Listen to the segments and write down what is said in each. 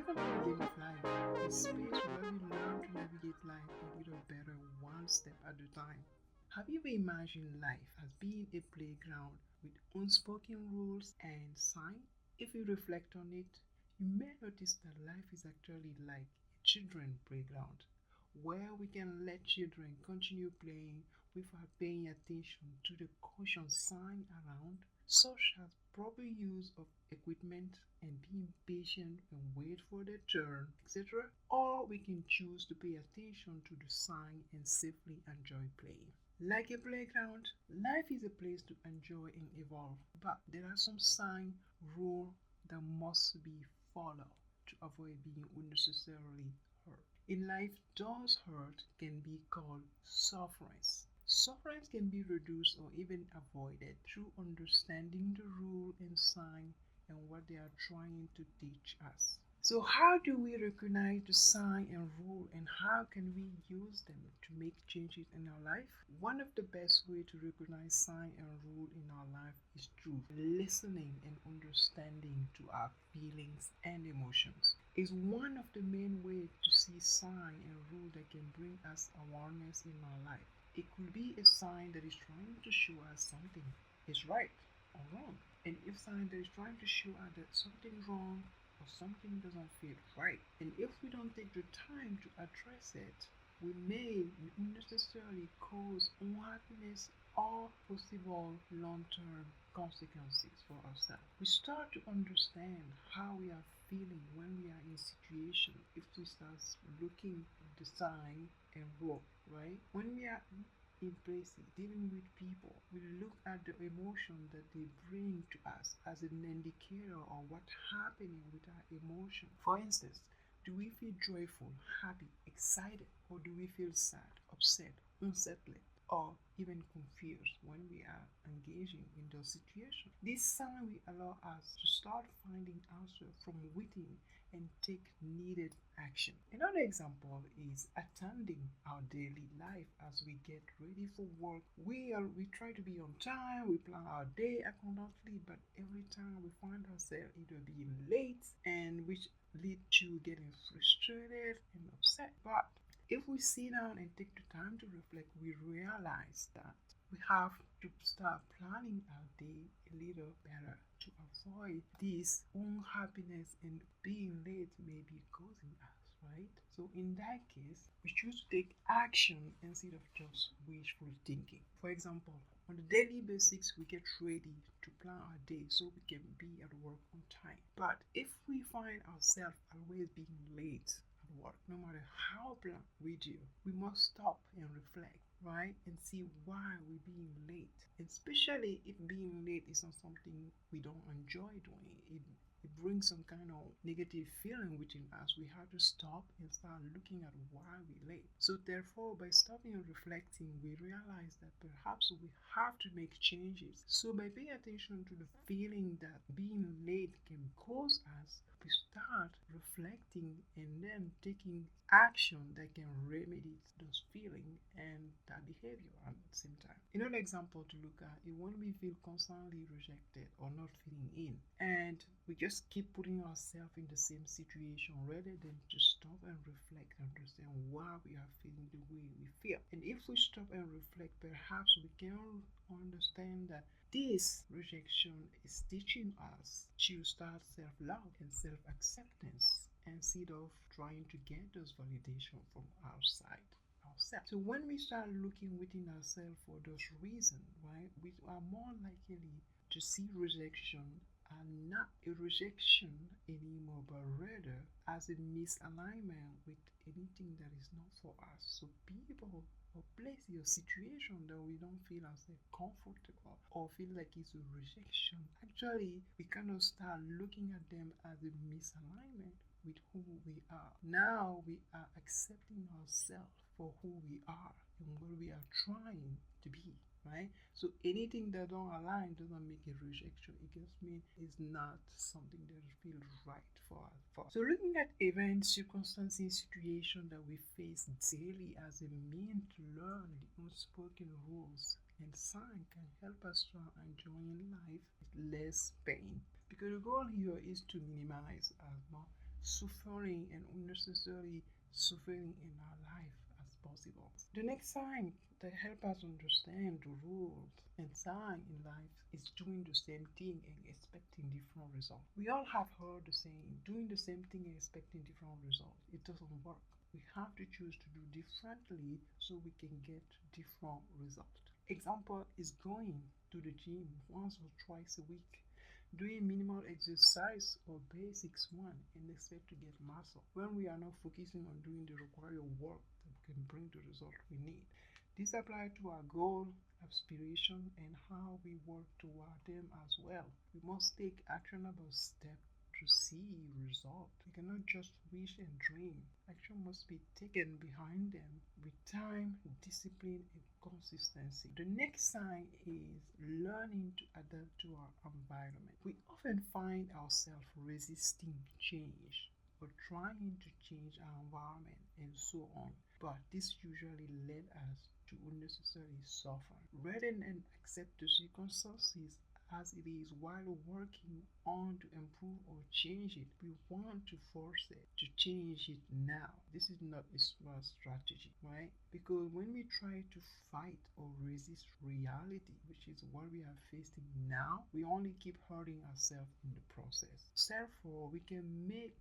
kind of like a game of life, a space where we learn to navigate life a little better one step at a time. Have you ever imagined life as being a playground with unspoken rules and signs? If you reflect on it, you may notice that life is actually like a children's playground where we can let children continue playing without paying attention to the caution sign around, such as proper use of equipment and being patient and wait for their turn, etc. Or we can choose to pay attention to the sign and safely enjoy playing. Like a playground, life is a place to enjoy and evolve, but there are some sign rules that must be followed to avoid being unnecessarily hurt. In life, those hurt can be called sufferance. Sufferance can be reduced or even avoided through understanding the rule and sign and what they are trying to teach us. So, how do we recognize the sign and rule, and how can we use them to make changes in our life? One of the best ways to recognize sign and rule in our life is through listening and understanding to our feelings and emotions. Is one of the main ways to see sign and rule that can bring us awareness in our life. It could be a sign that is trying to show us something is right or wrong. And if sign that is trying to show us that something wrong or something doesn't feel right, and if we don't take the time to address it, we may unnecessarily cause unhappiness or possible long-term consequences for ourselves. We start to understand how we are feeling when we are in situation if we start looking at the sign and rule, right? When we are in places dealing with people, we look at the emotion that they bring to us as an indicator of what's happening with our emotion. For instance, do we feel joyful, happy, excited, or do we feel sad, upset, unsettled, or even confused when we are engaging in those situations? This sign will allow us to start finding answers from within and take needed action. Another example is attending our daily life as we get ready for work. We try to be on time, we plan our day accordingly, but every time we find ourselves either being late and which lead to getting frustrated and upset. But if we sit down and take the time to reflect, we realize that we have to start planning our day a little better to avoid this unhappiness and being late may be causing us, right? So in that case, we choose to take action instead of just wishful thinking. For example, on a daily basis, we get ready to plan our day so we can be at work on time. But if we find ourselves always being late at work, no matter how planned we do, we must stop and reflect, right? And see why we're being late. And especially if being late is not something we don't enjoy doing. It brings some kind of negative feeling within us. We have to stop and start looking at why we're late. So therefore, by stopping and reflecting, we realize that perhaps we have to make changes. So by paying attention to the feeling that being late can cause us, we start reflecting and then taking action that can remedy those feelings and that behavior at the same time. Another example to look at is when we feel constantly rejected or not fitting in, and we just keep putting ourselves in the same situation rather than to stop and reflect and understand why we are feeling the way we feel. And if we stop and reflect, perhaps we can understand that this rejection is teaching us to start self-love and self-acceptance instead of trying to get those validation from outside ourselves. So when we start looking within ourselves for those reasons, right, we are more likely to see rejection and not a rejection anymore, but rather as a misalignment with anything that is not for us. So people or place your situation that we don't feel ourselves comfortable or feel like it's a rejection. Actually, we cannot start looking at them as a misalignment with who we are. Now we are accepting ourselves for who we are and what we are trying to be, right? So anything that don't align doesn't make a rejection. It just means it's not something that feels right for us. So looking at events, circumstances, situations that we face daily as a means to learn the unspoken rules and sign can help us to enjoy life with less pain. Because the goal here is to minimize as much suffering and unnecessary suffering in our life as possible. The next sign that help us understand the rules and sign in life is doing the same thing and expecting different results. We all have heard the saying, doing the same thing and expecting different results. It doesn't work. We have to choose to do differently so we can get different results. Example is going to the gym once or twice a week, doing minimal exercise or basics one and expect to get muscle when we are not focusing on doing the required work that can bring the result we need. This applies to our goal, aspiration, and how we work toward them as well. We must take actionable steps to see results. We cannot just wish and dream. Action must be taken behind them with time, discipline, and consistency. The next sign is learning to adapt to our environment. We often find ourselves resisting change or trying to change our environment and so on. But this usually led us to unnecessary suffering. Rather than accept the circumstances as it is while working on to improve or change it, we want to force it to change it now. This is not a smart strategy, right? Because when we try to fight or resist reality, which is what we are facing now, we only keep hurting ourselves in the process. Therefore, we can make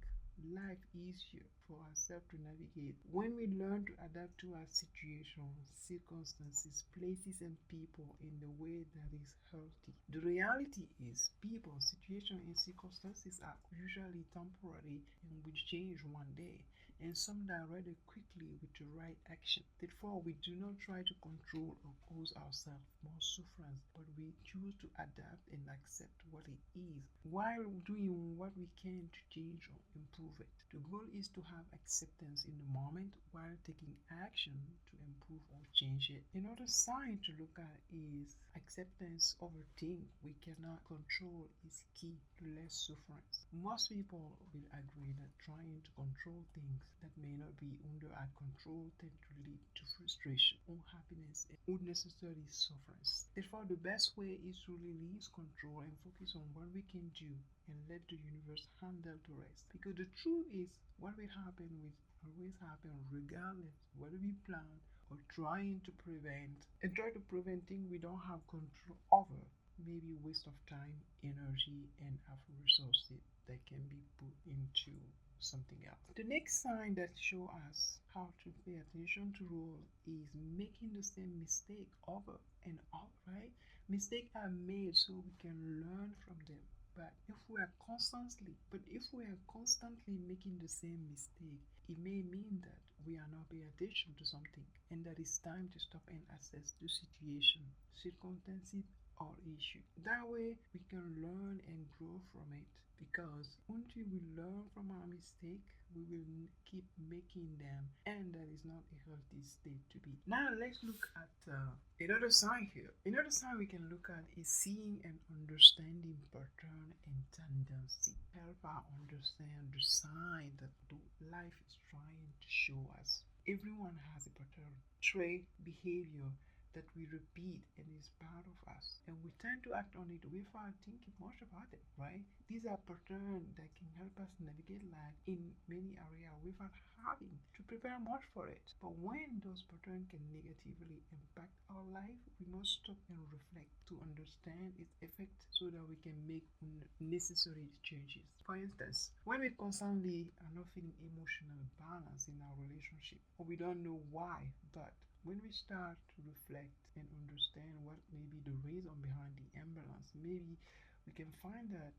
life easier for ourselves to navigate when we learn to adapt to our situations, circumstances, places, and people in the way that is healthy. The reality is, people, situations, and circumstances are usually temporary and will change one day, and some die rather quickly with the right action. Therefore, we do not try to control or cause ourselves more sufferance, but we choose to adapt and accept what it is while doing what we can to change or improve it. The goal is to have acceptance in the moment while taking action to improve or change it. Another sign to look at is acceptance of a thing we cannot control is key to less sufferance. Most people will agree that trying to control things that may not be under our control tend to lead to frustration, unhappiness, and unnecessary sufferance. Therefore, the best way is to release control and focus on what we can do and let the universe handle the rest. Because the truth is, what will happen will always happen regardless whether we plan or trying to prevent. And try to prevent things we don't have control over, maybe waste of time, energy, and of resources that can be put into something else. The next sign that shows us how to pay attention to rules is making the same mistake over and over, right? Mistakes are made so we can learn from them. But if we are constantly making the same mistake, it may mean that we are not paying attention to something and that it's time to stop and assess the situation, circumstances, or issue. That way we can learn and grow from it, because until we learn from our mistake, we will keep making them, and that is not a healthy state to be. Now let's look at another sign here. Another sign we can look at is seeing and understanding pattern and tendency. Help us understand the sign that life is trying to show us. Everyone has a pattern, trait, behavior that we repeat and is part of us, and we tend to act on it without thinking much about it, right? These are patterns that can help us navigate life in many areas without having to prepare much for it. But when those patterns can negatively impact our life, we must stop and reflect to understand its effect so that we can make necessary changes. For instance, when we constantly are not feeling emotional balance in our relationship, or we don't know why, but when we start to reflect and understand what may be the reason behind the imbalance, maybe we can find that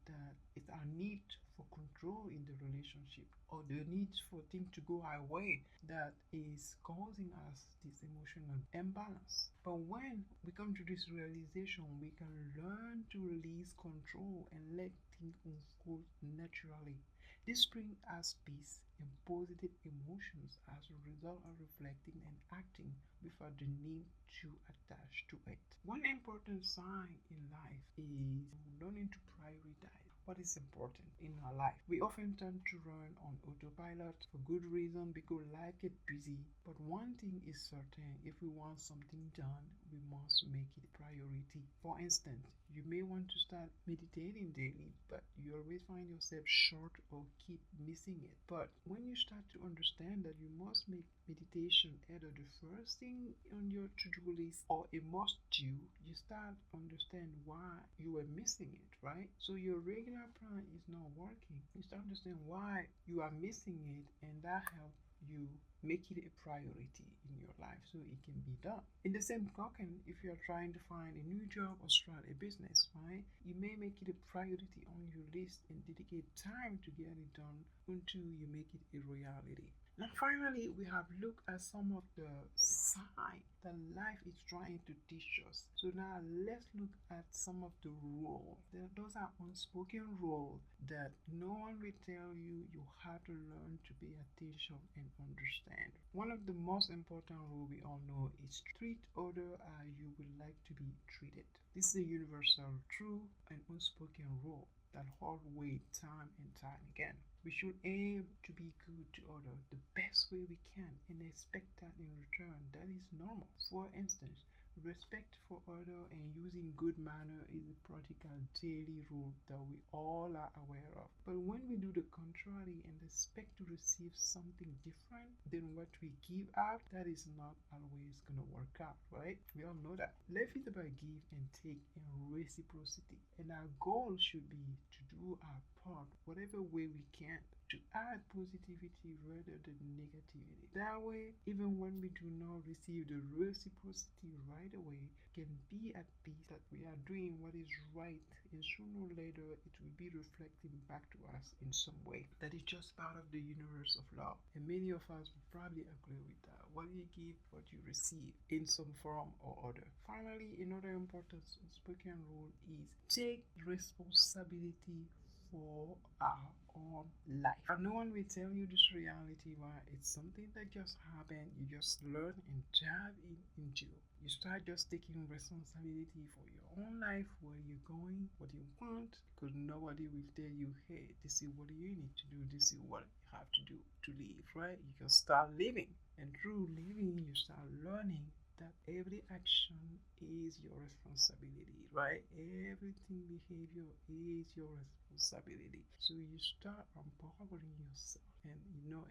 it's our need for control in the relationship, or the need for things to go our way, that is causing us this emotional imbalance. But when we come to this realization, we can learn to release control and let things unfold naturally. This brings us peace and positive emotions as a result of reflecting and acting without the need to attach to it. One important sign in life is learning to prioritize what is important in our life. We often tend to run on autopilot for good reason because life gets busy. But one thing is certain, if we want something done, we must make it a priority. For instance, You may want to start meditating daily, but you always find yourself short or keep missing it. But when you start to understand that you must make meditation either the first thing on your to-do list or a must do, you start understand why you were missing it, right? So your regular plan is not working. You start understand why you are missing it, and that helps you make it a priority in your life so it can be done. In the same token, if you're trying to find a new job or start a business, right, you may make it a priority on your list and dedicate time to get it done until you make it a reality. Now, finally, we have looked at some of the signs that life is trying to teach us. So now let's look at some of the rules. Those are unspoken rules that no one will tell you. You have to learn to pay attention and understand. One of the most important rules we all know is treat others as you would like to be treated. This is a universal truth and unspoken rule that hold weight time and time again. We should aim to be good to others the best way we can and expect that in return. That is normal. For instance, respect for others and using good manner is a practical daily rule that we all are aware of. But when we do the contrary and expect to receive something different than what we give out, that is not always gonna work out, right? We all know that. Life is about give and take and reciprocity. And our goal should be to do our part whatever way we can to add positivity rather than negativity. That way, even when we do not receive the reciprocity right away, can be at peace that we are doing what is right, and sooner or later it will be reflecting back to us in some way. That is just part of the universe of love. And many of us will probably agree with that. What you give, what you receive in some form or other. Finally, another important unspoken rule is take responsibility for our own life. And no one will tell you this reality why it's something that just happened. You just learn and dive into. You start just taking responsibility for your own life, where you're going, what you want, because nobody will tell you, hey, this is what you need to do, this is what you have to do to live, right? You can start living. And through living, you start learning that every action is your responsibility, right? Everything behavior is your responsibility. So you start empowering yourself, and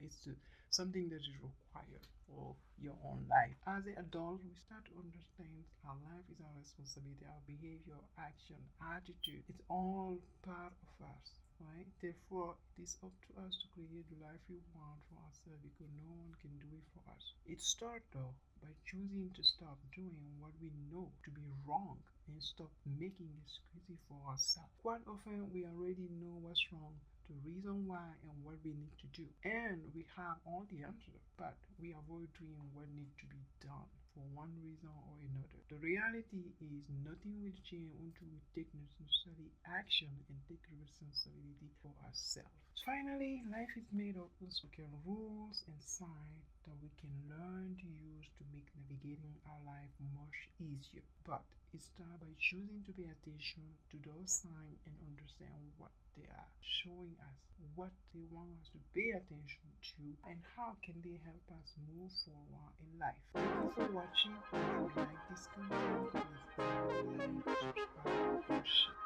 it's something that is required for your own life. As an adult, we start to understand our life is our responsibility, our behavior, action, attitude. It's all part of us. Right? Therefore, it is up to us to create the life we want for ourselves because no one can do it for us. It starts though by choosing to stop doing what we know to be wrong and stop making excuses for ourselves. Quite often, we already know what's wrong, the reason why, and what we need to do. And we have all the answers, but we avoid doing what needs to be done for one reason or another. The reality is nothing will change until we take necessary action and take responsibility for ourselves. Finally, life is made of unspoken rules and signs that we can learn to use to make navigating our life much easier. But it starts by choosing to pay attention to those signs and understand what they are showing us, what they want us to pay attention to, and how can they help us move forward in life. Thank you for watching. If you like this content, please like, subscribe, or share.